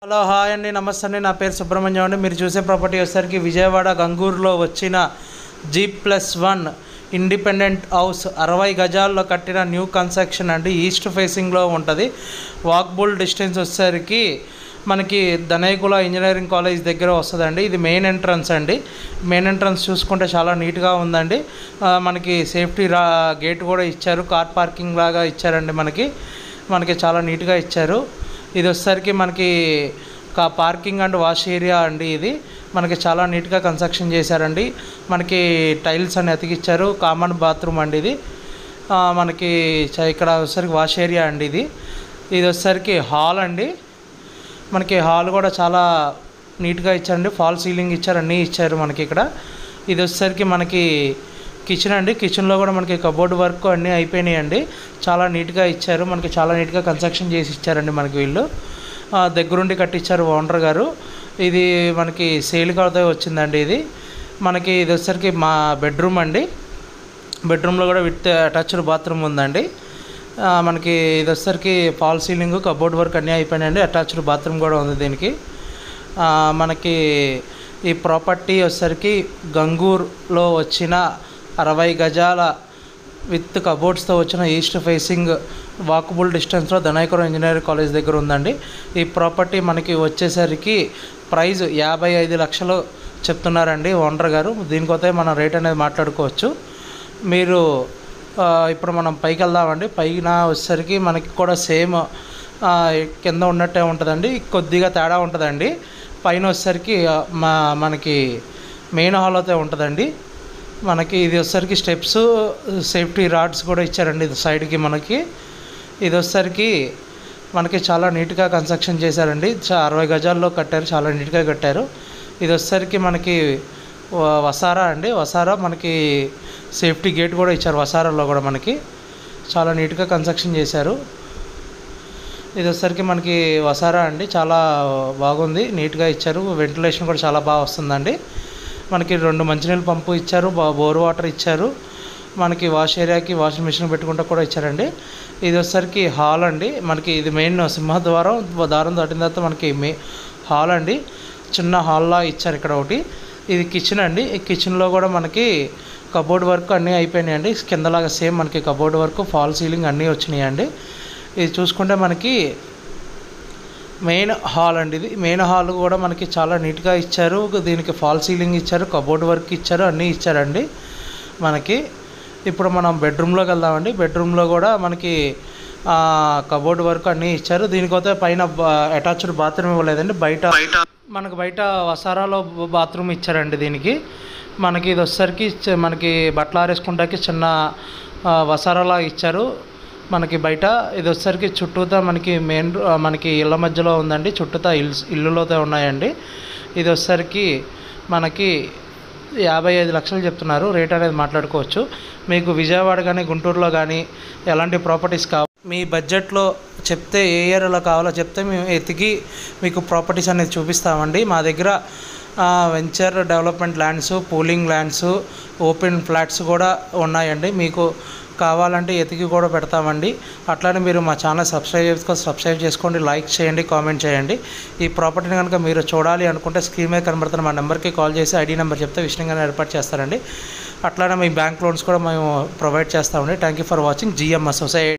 Hello hi అండి, నమస్తే అండి. నా పేరు సుబ్రహ్మణ్యం అండి. మీరు చూసే ప్రాపర్టీ వచ్చేసరికి విజయవాడ గంగూరులో వచ్చిన G+1 ఇండిపెండెంట్ హౌస్ 60 గజాల్లో కట్టిన న్యూ కన్స్ట్రక్షన్ అండి. ఈస్ట్ ఫేసింగ్లో ఉంటుంది. వాక్బుల్ డిస్టెన్స్ వచ్చేసరికి మనకి ధనయకుల ఇంజనీరింగ్ కాలేజ్ దగ్గర వస్తుందండి. ఇది మెయిన్ ఎంట్రన్స్ అండి. మెయిన్ ఎంట్రన్స్ చూసుకుంటే చాలా నీట్గా ఉందండి. మనకి సేఫ్టీ గేట్ కూడా ఇచ్చారు. కార్ పార్కింగ్ లాగా ఇచ్చారండి. మనకి చాలా నీట్గా ఇచ్చారు. ఇది వచ్చేసరికి మనకి పార్కింగ్ అండ్ వాష్ ఏరియా అండి. ఇది మనకి చాలా నీట్గా కన్స్ట్రక్షన్ చేశారండి. మనకి టైల్స్ అని అతికిచ్చారు. కామన్ బాత్రూమ్ అండి ఇది. మనకి ఇక్కడ వచ్చేసరికి వాష్ ఏరియా అండి. ఇది వచ్చేసరికి హాల్ అండి. మనకి హాల్ కూడా చాలా నీట్గా ఇచ్చారండి. ఫాల్ సీలింగ్ ఇచ్చారు, అన్నీ ఇచ్చారు మనకి ఇక్కడ. ఇది వచ్చేసరికి మనకి కిచెన్ అండి. కిచెన్లో కూడా మనకి కబోర్డ్ వర్క్ అన్నీ అయిపోయినాయి అండి. చాలా నీట్గా ఇచ్చారు. మనకి చాలా నీట్గా కన్స్ట్రక్షన్ చేసి ఇచ్చారండి. మనకి వీళ్ళు దగ్గరుండి కట్టించారు ఓనర్ గారు. ఇది మనకి సేల్ కాదే వచ్చిందండి. ఇది వచ్చేసరికి మా బెడ్రూమ్ అండి. బెడ్రూమ్లో కూడా విత్ అటాచ్డ్ బాత్రూమ్ ఉందండి. మనకి ఇది వచ్చేసరికి ఫాల్ సీలింగ్, కబోర్డ్ వర్క్ అన్నీ అయిపోయినాయండి. అటాచ్డ్ బాత్రూమ్ కూడా ఉంది దీనికి. మనకి ఈ ప్రాపర్టీ వచ్చేసరికి గంగూర్లో వచ్చిన 60 గజాల విత్ కబోర్డ్స్తో వచ్చిన ఈస్ట్ ఫేసింగ్ వాకబుల్ డిస్టెన్స్లో ధనయకుల ఇంజనీరింగ్ కాలేజ్ దగ్గర ఉందండి. ఈ ప్రాపర్టీ మనకి వచ్చేసరికి ప్రైస్ 55 లక్షలు చెప్తున్నారండి ఓనర్ గారు. దీనికోతే మనం రేట్ అనేది మాట్లాడుకోవచ్చు. మీరు ఇప్పుడు మనం పైకి వెళ్దామండి. పైన వచ్చేసరికి మనకి కూడా సేమ్ కింద ఉన్నట్టే ఉంటుందండి. కొద్దిగా తేడా ఉంటుందండి. పైన వచ్చేసరికి మనకి మెయిన్ హాల్ అయితే ఉంటుందండి. మనకి ఇది వచ్చేసరికి స్టెప్స్, సేఫ్టీ రాడ్స్ కూడా ఇచ్చారండి ఇది సైడ్కి. ఇది వచ్చేసరికి మనకి చాలా నీట్గా కన్స్ట్రక్షన్ చేశారండి. 60 గజాల్లో కట్టారు, చాలా నీట్గా కట్టారు. ఇది వచ్చేసరికి మనకి వసారా అండి. వసారా మనకి సేఫ్టీ గేట్ కూడా ఇచ్చారు. వసారాలో కూడా మనకి చాలా నీట్గా కన్స్ట్రక్షన్ చేశారు. ఇది వచ్చేసరికి మనకి వసారా అండి. చాలా బాగుంది, నీట్గా ఇచ్చారు. వెంటిలేషన్ కూడా చాలా బాగా వస్తుందండి. మనకి 2 మంచినీళ్ళ పంపు ఇచ్చారు, బోర్ వాటర్ ఇచ్చారు. మనకి వాష్ ఏరియాకి వాషింగ్ మిషన్ పెట్టుకుంటూ కూడా ఇచ్చారండి. ఇది వచ్చేసరికి హాల్ అండి. మనకి ఇది మెయిన్ సింహద్వారం. దారం దాటిన తర్వాత మనకి హాల్ అండి. చిన్న హాల్లా ఇచ్చారు ఇక్కడ ఒకటి. ఇది కిచెన్ అండి. ఈ కిచెన్లో కూడా మనకి కబోర్డ్ వర్క్ అన్నీ అయిపోయినాయండి. కిందలాగా సేమ్ మనకి కబోర్డ్ వర్క్, ఫాల్ సీలింగ్ అన్నీ వచ్చినాయండి. ఇది చూసుకుంటే మనకి మెయిన్ హాల్ అండి. ఇది మెయిన్ హాల్ కూడా మనకి చాలా నీట్గా ఇచ్చారు. దీనికి ఫాల్ సీలింగ్ ఇచ్చారు, కబోర్డ్ వర్క్ ఇచ్చారు, అన్నీ ఇచ్చారండి. మనకి ఇప్పుడు మనం బెడ్రూమ్లోకి వెళ్దామండి. బెడ్రూమ్లో కూడా మనకి కబోర్డ్ వర్క్ అన్నీ ఇచ్చారు. దీనికైతే పైన అటాచ్డ్ బాత్రూమ్ ఇవ్వలేదండి. బయట వసారాలో బాత్రూమ్ ఇచ్చారండి దీనికి. మనకి ఇది వచ్చేసరికి మనకి బట్టలు ఆరేసుకుంటాకి చిన్న వసారాలా ఇచ్చారు. మనకి బయట ఇది వచ్చేసరికి చుట్టూతా మనకి ఇళ్ళ మధ్యలో ఉందండి. చుట్టూతా ఇల్లులోతో ఉన్నాయండి. ఇది వచ్చేసరికి మనకి 55 లక్షలు చెప్తున్నారు. రేట్ అనేది మాట్లాడుకోవచ్చు. మీకు విజయవాడ కానీ గుంటూరులో కానీ ఎలాంటి ప్రాపర్టీస్ మీ బడ్జెట్లో చెప్తే, ఏ ఏరియాలో కావాలో చెప్తే మేము ఎతికి మీకు ప్రాపర్టీస్ అనేది చూపిస్తామండి. మా దగ్గర venture development lands, pooling lands, open flats కూడా ఉన్నాయండి. మీకు కావాలంటే ఎతికి కూడా పెడతామండి. అట్లానే మీరు మా ఛానల్ సబ్స్క్రైబ్ చేసుకోండి, లైక్ చేయండి, కామెంట్ చేయండి. ఈ ప్రాపర్టీని కనుక మీరు చూడాలి అనుకుంటే స్క్రీన్ మీద కనబడుతున్న మా నెంబర్కి కాల్ చేసి ఐడి నెంబర్ చెప్తే విషయంగా ఏర్పాటు చేస్తారండి. అట్లానే మీ బ్యాంక్ లోన్స్ కూడా మేము ప్రొవైడ్ చేస్తామండి. Thank you for watching GM Associates.